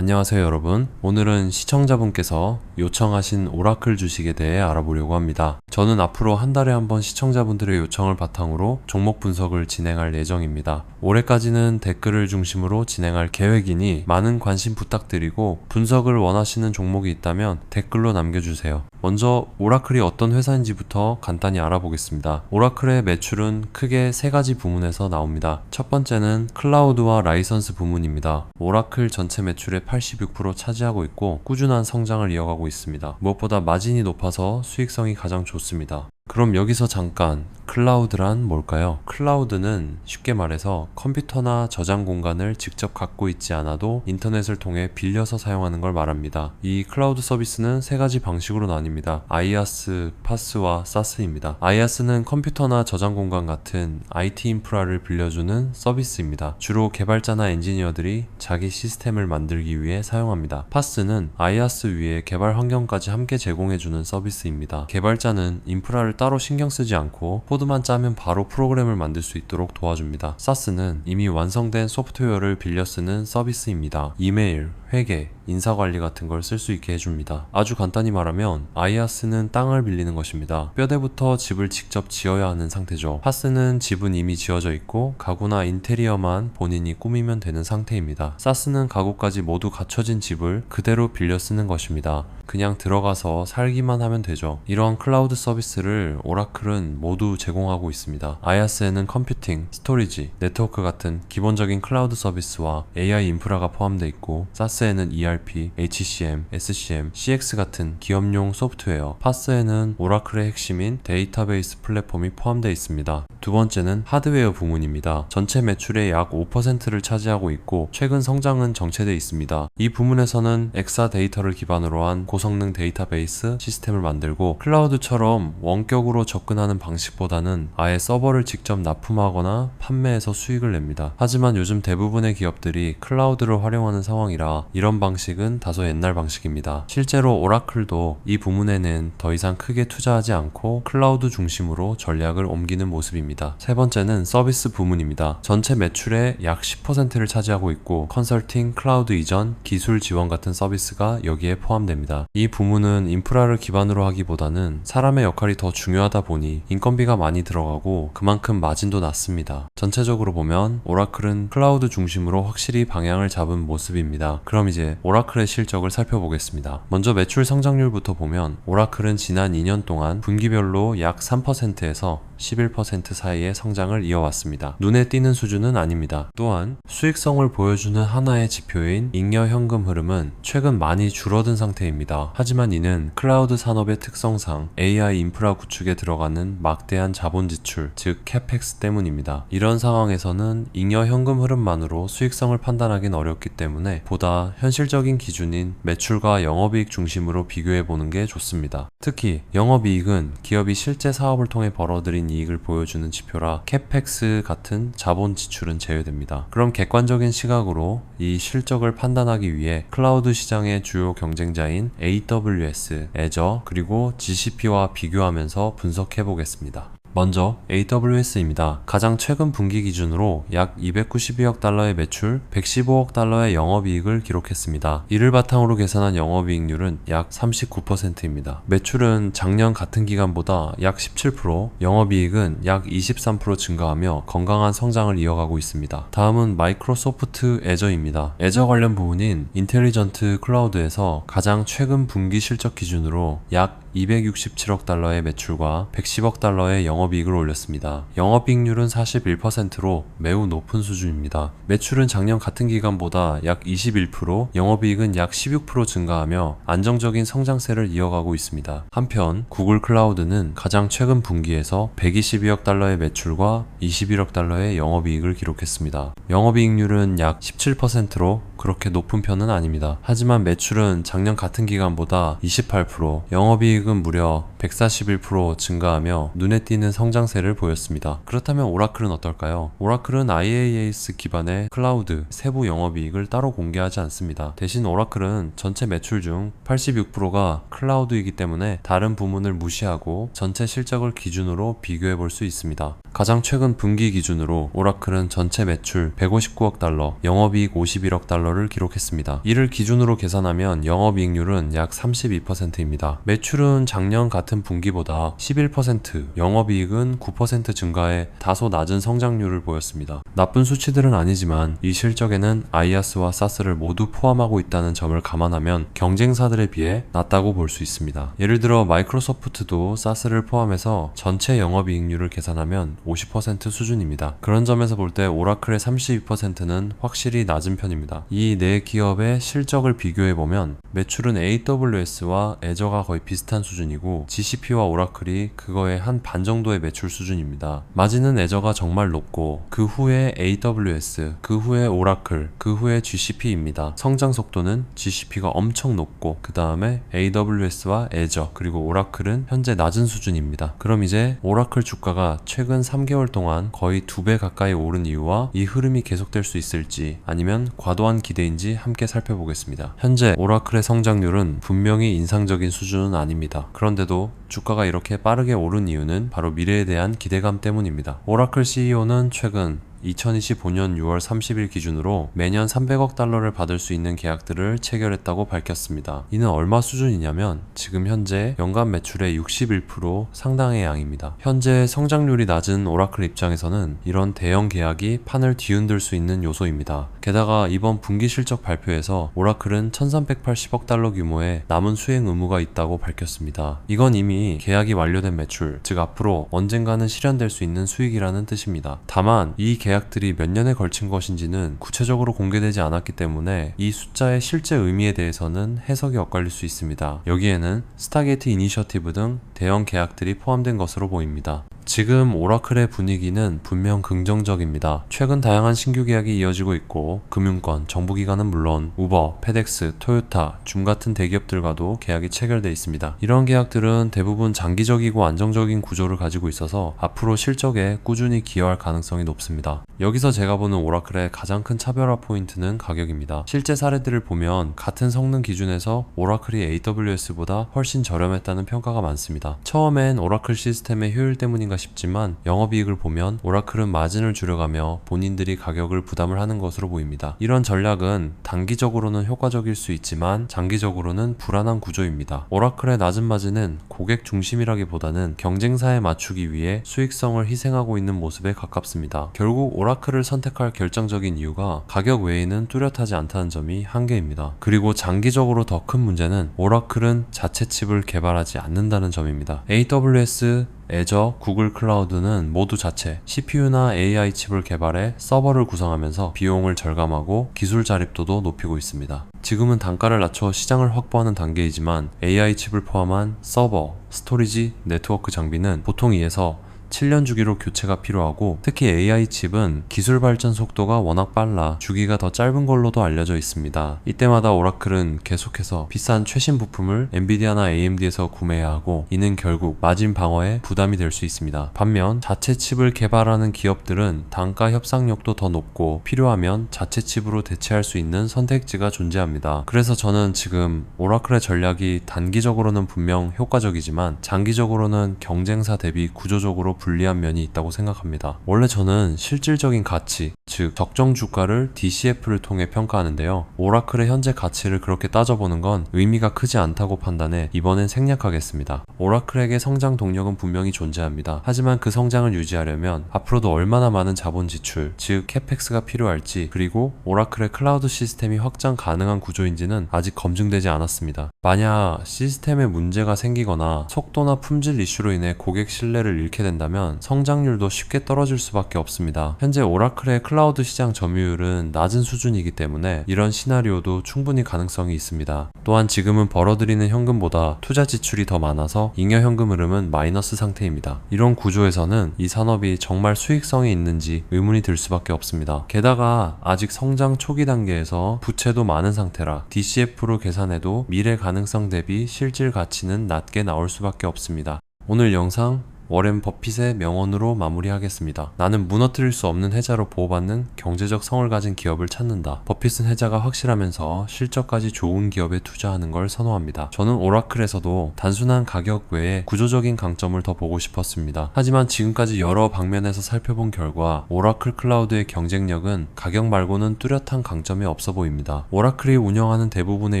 안녕하세요 여러분. 오늘은 시청자분께서 요청하신 오라클 주식에 대해 알아보려고 합니다. 저는 앞으로 한 달에 한 번 시청자분들의 요청을 바탕으로 종목 분석을 진행할 예정입니다. 올해까지는 댓글을 중심으로 진행할 계획이니 많은 관심 부탁드리고, 분석을 원하시는 종목이 있다면 댓글로 남겨주세요. 먼저 오라클이 어떤 회사인지부터 간단히 알아보겠습니다. 오라클의 매출은 크게 세 가지 부문에서 나옵니다. 첫 번째는 클라우드와 라이선스 부문입니다. 오라클 전체 매출의 86% 차지하고 있고 꾸준한 성장을 이어가고 있습니다. 무엇보다 마진이 높아서 수익성이 가장 좋습니다. 그럼 여기서 잠깐, 클라우드란 뭘까요? 클라우드는 쉽게 말해서 컴퓨터나 저장 공간을 직접 갖고 있지 않아도 인터넷을 통해 빌려서 사용하는 걸 말합니다. 이 클라우드 서비스는 세 가지 방식으로 나뉩니다. IaaS, PaaS와 SaaS입니다. IaaS는 컴퓨터나 저장 공간 같은 IT 인프라를 빌려주는 서비스입니다. 주로 개발자나 엔지니어들이 자기 시스템을 만들기 위해 사용합니다. PaaS는 IaaS 위에 개발 환경까지 함께 제공해주는 서비스입니다. 개발자는 인프라를 따로 신경 쓰지 않고 코드만 짜면 바로 프로그램을 만들 수 있도록 도와줍니다. SaaS는 이미 완성된 소프트웨어를 빌려 쓰는 서비스입니다. 이메일, 회계, 인사관리 같은 걸 쓸 수 있게 해줍니다. 아주 간단히 말하면 IaaS는 땅을 빌리는 것입니다. 뼈대부터 집을 직접 지어야 하는 상태죠. PaaS는 집은 이미 지어져 있고 가구나 인테리어만 본인이 꾸미면 되는 상태입니다. SaaS는 가구까지 모두 갖춰진 집을 그대로 빌려 쓰는 것입니다. 그냥 들어가서 살기만 하면 되죠. 이러한 클라우드 서비스를 오라클은 모두 제공하고 있습니다. IaaS에는 컴퓨팅, 스토리지, 네트워크 같은 기본적인 클라우드 서비스와 AI 인프라가 포함되어 있고, SaaS에는 ERP, HCM, SCM, CX 같은 기업용 소프트웨어, PaaS에는 오라클의 핵심인 데이터베이스 플랫폼이 포함되어 있습니다. 두 번째는 하드웨어 부문입니다. 전체 매출의 약 5%를 차지하고 있고 최근 성장은 정체되어 있습니다. 이 부문에서는 엑사 데이터를 기반으로 한 고성능 데이터베이스 시스템을 만들고, 클라우드처럼 원격으로 접근하는 방식보다는 아예 서버를 직접 납품하거나 판매해서 수익을 냅니다. 하지만 요즘 대부분의 기업들이 클라우드를 활용하는 상황이라 이런 방식은 다소 옛날 방식입니다. 실제로 오라클도 이 부문에는 더 이상 크게 투자하지 않고 클라우드 중심으로 전략을 옮기는 모습입니다. 세 번째는 서비스 부문입니다. 전체 매출의 약 10%를 차지하고 있고 컨설팅, 클라우드 이전, 기술 지원 같은 서비스가 여기에 포함됩니다. 이 부문은 인프라를 기반으로 하기보다는 사람의 역할이 더 중요하다 보니 인건비가 많이 들어가고 그만큼 마진도 낮습니다. 전체적으로 보면 오라클은 클라우드 중심으로 확실히 방향을 잡은 모습입니다. 그럼 이제 오라클의 실적을 살펴보겠습니다. 먼저 매출 성장률부터 보면 오라클은 지난 2년 동안 분기별로 약 3%에서 11% 사이의 성장을 이어왔습니다. 눈에 띄는 수준은 아닙니다. 또한 수익성을 보여주는 하나의 지표인 잉여 현금 흐름은 최근 많이 줄어든 상태입니다. 하지만 이는 클라우드 산업의 특성상 AI 인프라 구축에 들어가는 막대한 자본 지출, 즉 캐펙스 때문입니다. 이런 상황에서는 잉여 현금 흐름만으로 수익성을 판단하기는 어렵기 때문에 보다 현실적인 기준인 매출과 영업이익 중심으로 비교해보는 게 좋습니다. 특히 영업이익은 기업이 실제 사업을 통해 벌어들인 이익을 보여주는 지표라 캐펙스 같은 자본 지출은 제외됩니다. 그럼 객관적인 시각으로 이 실적을 판단하기 위해 클라우드 시장의 주요 경쟁자인 AWS, Azure, 그리고 GCP와 비교하면서 분석해 보겠습니다. 먼저 AWS입니다. 가장 최근 분기 기준으로 약 292억 달러의 매출, 115억 달러의 영업이익을 기록했습니다. 이를 바탕으로 계산한 영업이익률은 약 39%입니다. 매출은 작년 같은 기간보다 약 17%, 영업이익은 약 23% 증가하며 건강한 성장을 이어가고 있습니다. 다음은 마이크로소프트 애저입니다. 애저 관련 부분인 인텔리전트 클라우드에서 가장 최근 분기 실적 기준으로 약 267억 달러의 매출과 110억 달러의 영업이익을 올렸습니다. 영업이익률은 41%로 매우 높은 수준입니다. 매출은 작년 같은 기간보다 약 21%, 영업이익은 약 16% 증가하며 안정적인 성장세를 이어가고 있습니다. 한편 구글 클라우드는 가장 최근 분기에서 122억 달러의 매출과 21억 달러의 영업이익을 기록했습니다. 영업이익률은 약 17%로 그렇게 높은 편은 아닙니다. 하지만 매출은 작년 같은 기간보다 28%, 영업이익은 무려 141% 증가하며 눈에 띄는 성장세를 보였습니다. 그렇다면 오라클은 어떨까요? 오라클은 IaaS 기반의 클라우드, 세부 영업이익을 따로 공개하지 않습니다. 대신 오라클은 전체 매출 중 86%가 클라우드이기 때문에 다른 부문을 무시하고 전체 실적을 기준으로 비교해 볼 수 있습니다. 가장 최근 분기 기준으로 오라클은 전체 매출 159억 달러, 영업이익 51억 달러를 기록했습니다. 이를 기준으로 계산하면 영업이익률은 약 32%입니다. 매출은 작년 같은 분기보다 11%, 영업이익은 9% 증가해 다소 낮은 성장률을 보였습니다. 나쁜 수치들은 아니지만 이 실적에는 아이아스와 사스를 모두 포함하고 있다는 점을 감안하면 경쟁사들에 비해 낮다고 볼 수 있습니다. 예를 들어 마이크로소프트도 사스를 포함해서 전체 영업이익률을 계산하면 50% 수준입니다. 그런 점에서 볼 때 오라클의 32%는 확실히 낮은 편입니다. 이 네 기업의 실적을 비교해보면 매출은 AWS와 애저가 거의 비슷한 수준이고 GCP와 오라클이 그거의 한 반 정도의 매출 수준입니다. 마진은 애저가 정말 높고 그 후에 AWS, 그 후에 오라클, 그 후에 GCP입니다. 성장 속도는 GCP가 엄청 높고 그 다음에 AWS와 애저 그리고 오라클은 현재 낮은 수준입니다. 그럼 이제 오라클 주가가 최근 3개월 동안 거의 2배 가까이 오른 이유와 이 흐름이 계속될 수 있을지 아니면 과도한 기대인지 함께 살펴보겠습니다. 현재 오라클의 성장률은 분명히 인상적인 수준은 아닙니다. 그런데도 주가가 이렇게 빠르게 오른 이유는 바로 미래에 대한 기대감 때문입니다. 오라클 CEO는 최근 2025년 6월 30일 기준으로 매년 300억 달러를 받을 수 있는 계약들을 체결했다고 밝혔습니다. 이는 얼마 수준이냐면 지금 현재 연간 매출의 61% 상당의 양입니다. 현재 성장률이 낮은 오라클 입장에서는 이런 대형 계약이 판을 뒤흔들 수 있는 요소입니다. 게다가 이번 분기 실적 발표에서 오라클은 1380억 달러 규모의 남은 수행 의무가 있다고 밝혔습니다. 이건 이미 계약이 완료된 매출, 즉 앞으로 언젠가는 실현될 수 있는 수익이라는 뜻입니다. 다만 이 계약들이 몇 년에 걸친 것인지는 구체적으로 공개되지 않았기 때문에 이 숫자의 실제 의미에 대해서는 해석이 엇갈릴 수 있습니다. 여기에는 스타게이트 이니셔티브 등 대형 계약들이 포함된 것으로 보입니다. 지금 오라클의 분위기는 분명 긍정적입니다. 최근 다양한 신규 계약이 이어지고 있고 금융권, 정부기관은 물론 우버, 페덱스, 토요타, 줌 같은 대기업들과도 계약이 체결돼 있습니다. 이런 계약들은 대부분 장기적이고 안정적인 구조를 가지고 있어서 앞으로 실적에 꾸준히 기여할 가능성이 높습니다. 여기서 제가 보는 오라클의 가장 큰 차별화 포인트는 가격입니다. 실제 사례들을 보면 같은 성능 기준에서 오라클이 AWS보다 훨씬 저렴했다는 평가가 많습니다. 처음엔 오라클 시스템의 효율 때문인가 싶지만 영업이익을 보면 오라클은 마진을 줄여가며 본인들이 가격을 부담을 하는 것으로 보입니다. 이런 전략은 단기적으로는 효과적일 수 있지만 장기적으로는 불안한 구조입니다. 오라클의 낮은 마진은 고객 중심이라기보다는 경쟁사에 맞추기 위해 수익성을 희생하고 있는 모습에 가깝습니다. 결국 오라클을 선택할 결정적인 이유가 가격 외에는 뚜렷하지 않다는 점이 한계입니다. 그리고 장기적으로 더 큰 문제는 오라클은 자체 칩을 개발하지 않는다는 점입니다. AWS, 애저, 구글 클라우드는 모두 자체 CPU나 AI 칩을 개발해 서버를 구성하면서 비용을 절감하고 기술 자립도도 높이고 있습니다. 지금은 단가를 낮춰 시장을 확보하는 단계이지만 AI 칩을 포함한 서버, 스토리지, 네트워크 장비는 보통 2에서 7년 주기로 교체가 필요하고 특히 AI 칩은 기술 발전 속도가 워낙 빨라 주기가 더 짧은 걸로도 알려져 있습니다. 이때마다 오라클은 계속해서 비싼 최신 부품을 엔비디아나 AMD에서 구매해야 하고 이는 결국 마진 방어에 부담이 될 수 있습니다. 반면 자체 칩을 개발하는 기업들은 단가 협상력도 더 높고 필요하면 자체 칩으로 대체할 수 있는 선택지가 존재합니다. 그래서 저는 지금 오라클의 전략이 단기적으로는 분명 효과적이지만 장기적으로는 경쟁사 대비 구조적으로 불리한 면이 있다고 생각합니다. 원래 저는 실질적인 가치, 즉 적정 주가를 DCF를 통해 평가하는데요. 오라클의 현재 가치를 그렇게 따져보는 건 의미가 크지 않다고 판단해 이번엔 생략하겠습니다. 오라클에게 성장 동력은 분명히 존재합니다. 하지만 그 성장을 유지하려면 앞으로도 얼마나 많은 자본 지출, 즉 캐펙스가 필요할지 그리고 오라클의 클라우드 시스템이 확장 가능한 구조인지는 아직 검증되지 않았습니다. 만약 시스템에 문제가 생기거나 속도나 품질 이슈로 인해 고객 신뢰를 잃게 된다면 성장률도 쉽게 떨어질 수밖에 없습니다. 현재 오라클의 클라우드 시장 점유율은 낮은 수준이기 때문에 이런 시나리오도 충분히 가능성이 있습니다. 또한 지금은 벌어들이는 현금보다 투자 지출이 더 많아서 잉여 현금 흐름은 마이너스 상태입니다. 이런 구조에서는 이 산업이 정말 수익성이 있는지 의문이 들 수밖에 없습니다. 게다가 아직 성장 초기 단계에서 부채도 많은 상태라 DCF로 계산해도 미래 가능성 대비 실질 가치는 낮게 나올 수밖에 없습니다. 오늘 영상 워렌 버핏의 명언으로 마무리하겠습니다. 나는 무너뜨릴 수 없는 해자로 보호받는 경제적 성을 가진 기업을 찾는다. 버핏은 해자가 확실하면서 실적까지 좋은 기업에 투자하는 걸 선호합니다. 저는 오라클에서도 단순한 가격 외에 구조적인 강점을 더 보고 싶었습니다. 하지만 지금까지 여러 방면에서 살펴본 결과 오라클 클라우드의 경쟁력은 가격 말고는 뚜렷한 강점이 없어 보입니다. 오라클이 운영하는 대부분의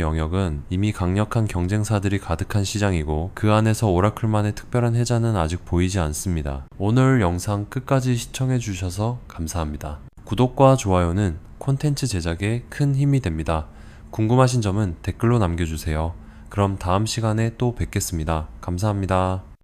영역은 이미 강력한 경쟁사들이 가득한 시장이고 그 안에서 오라클만의 특별한 해자는 아직 보이지 않습니다. 오늘 영상 끝까지 시청해 주셔서 감사합니다. 구독과 좋아요는 콘텐츠 제작에 큰 힘이 됩니다. 궁금하신 점은 댓글로 남겨주세요. 그럼 다음 시간에 또 뵙겠습니다. 감사합니다.